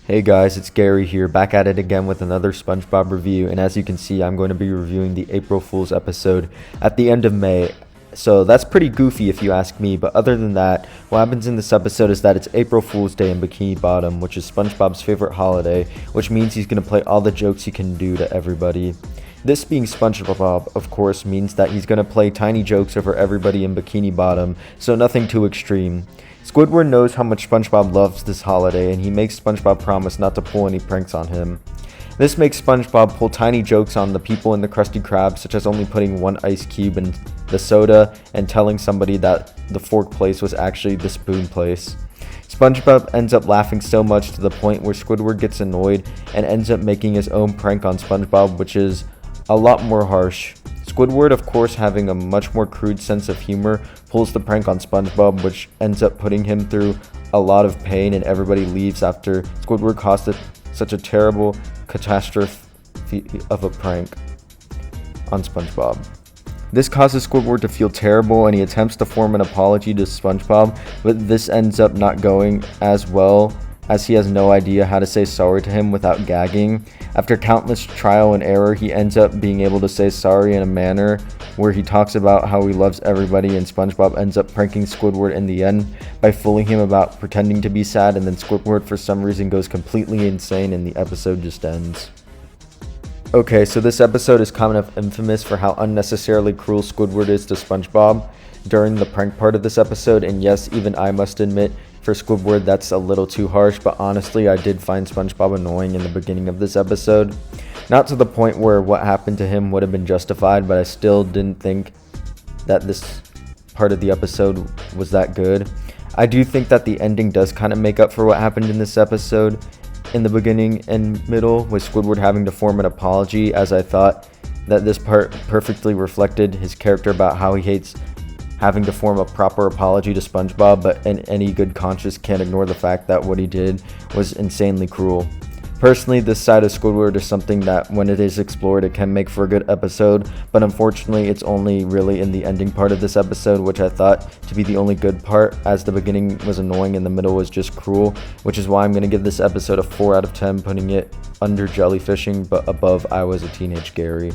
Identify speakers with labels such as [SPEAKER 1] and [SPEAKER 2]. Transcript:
[SPEAKER 1] Hey guys, it's Gary here, back at it again with another SpongeBob review, and as you can see, I'm going to be reviewing the April Fool's episode at the end of May. So that's pretty goofy if you ask me, but other than that, what happens in this episode is that it's April Fool's Day in Bikini Bottom, which is SpongeBob's favorite holiday, which means he's going to play all the jokes he can do to everybody. This being SpongeBob, of course, means that he's going to play tiny jokes over everybody in Bikini Bottom, so nothing too extreme. Squidward knows how much SpongeBob loves this holiday, and he makes SpongeBob promise not to pull any pranks on him. This makes SpongeBob pull tiny jokes on the people in the Krusty Krab, such as only putting one ice cube in the soda and telling somebody that the fork place was actually the spoon place. SpongeBob ends up laughing so much to the point where Squidward gets annoyed and ends up making his own prank on SpongeBob, which is a lot more harsh. Squidward, of course, having a much more crude sense of humor, pulls the prank on SpongeBob, which ends up putting him through a lot of pain, and everybody leaves after Squidward caused such a terrible catastrophe of a prank on SpongeBob. This causes Squidward to feel terrible, and he attempts to form an apology to SpongeBob, but this ends up not going as well, as he has no idea how to say sorry to him without gagging. After countless trial and error, he ends up being able to say sorry in a manner where he talks about how he loves everybody, and SpongeBob ends up pranking Squidward in the end by fooling him about pretending to be sad, and then Squidward for some reason goes completely insane and the episode just ends. Okay, so this episode is kind of infamous for how unnecessarily cruel Squidward is to SpongeBob during the prank part of this episode, and yes, even I must admit, for Squidward, that's a little too harsh, but honestly, I did find SpongeBob annoying in the beginning of this episode. Not to the point where what happened to him would have been justified, but I still didn't think that this part of the episode was that good. I do think that the ending does kind of make up for what happened in this episode in the beginning and middle, with Squidward having to form an apology, as I thought that this part perfectly reflected his character about how he hates having to form a proper apology to SpongeBob, but any good conscience can't ignore the fact that what he did was insanely cruel. Personally, this side of Squidward is something that, when it is explored, it can make for a good episode, but unfortunately, it's only really in the ending part of this episode, which I thought to be the only good part, as the beginning was annoying and the middle was just cruel, which is why I'm going to give this episode a 4 out of 10, putting it under jellyfishing, but above I Was a Teenage Gary.